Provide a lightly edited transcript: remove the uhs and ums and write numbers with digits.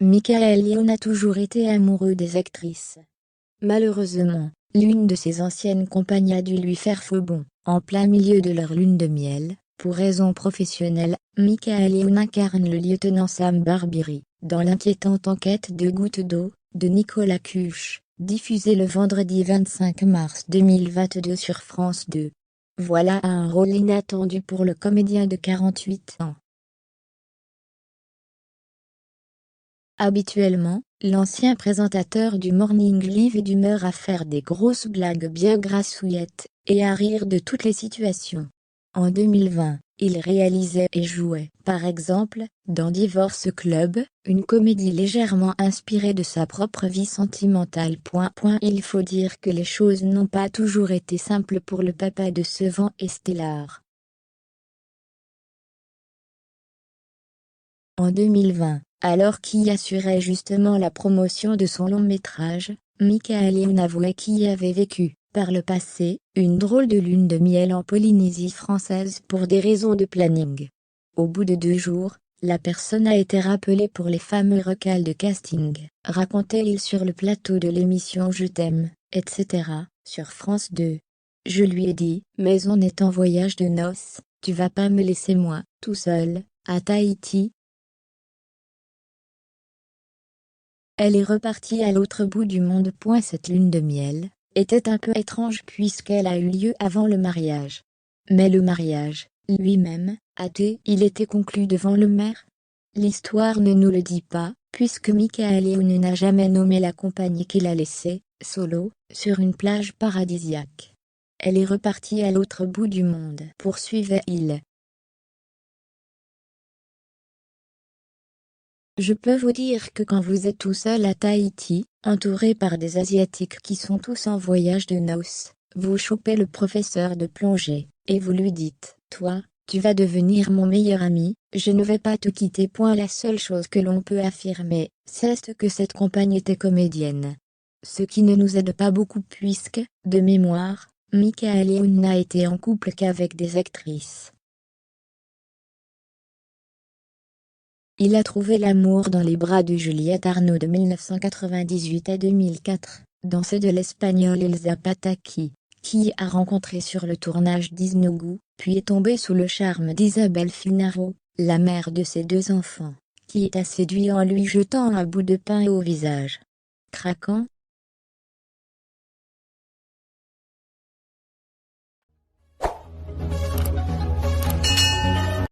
Michael Youn a toujours été amoureux des actrices. Malheureusement, l'une de ses anciennes compagnes a dû lui faire faux bond. En plein milieu de leur lune de miel, pour raisons professionnelles, Michael Youn incarne le lieutenant Sam Barbieri, dans l'inquiétante enquête de Gouttes d'eau, de Nicolas Cuche, diffusée le vendredi 25 mars 2022 sur France 2. Voilà un rôle inattendu pour le comédien de 48 ans. Habituellement, l'ancien présentateur du Morning Live est d'humeur à faire des grosses blagues bien grassouillettes, et à rire de toutes les situations. En 2020, il réalisait et jouait, par exemple, dans Divorce Club, une comédie légèrement inspirée de sa propre vie sentimentale. Il faut dire que les choses n'ont pas toujours été simples pour le papa de Severn et Stellar. En 2020, alors qu'il assurait justement la promotion de son long-métrage, Michael Youn avouait qu'il avait vécu, par le passé, une drôle de lune de miel en Polynésie française pour des raisons de planning. Au bout de 2 jours, la personne a été rappelée pour les fameux recals de casting, racontait-il sur le plateau de l'émission Je t'aime, etc., sur France 2. Je lui ai dit, mais on est en voyage de noces, tu vas pas me laisser moi, tout seul, à Tahiti. Elle est repartie à l'autre bout du monde. Cette lune de miel était un peu étrange puisqu'elle a eu lieu avant le mariage. Mais le mariage, lui-même, il était conclu devant le maire. L'histoire ne nous le dit pas, puisque Michael Youn n'a jamais nommé la compagne qu'il a laissée, solo, sur une plage paradisiaque. Elle est repartie à l'autre bout du monde, poursuivait-il. Je peux vous dire que quand vous êtes tout seul à Tahiti, entouré par des Asiatiques qui sont tous en voyage de noces, vous chopez le professeur de plongée, et vous lui dites, toi, tu vas devenir mon meilleur ami, je ne vais pas te quitter. La seule chose que l'on peut affirmer, c'est que cette compagne était comédienne. Ce qui ne nous aide pas beaucoup puisque, de mémoire, Michael Youn n'a été en couple qu'avec des actrices. Il a trouvé l'amour dans les bras de Juliette Arnaud de 1998 à 2004, dans ceux de l'Espagnole Elsa Pataky, qui a rencontré sur le tournage d'Iznogu, puis est tombé sous le charme d'Isabelle Finaro, la mère de ses 2 enfants, qui a séduit en lui jetant un bout de pain au visage. Craquant,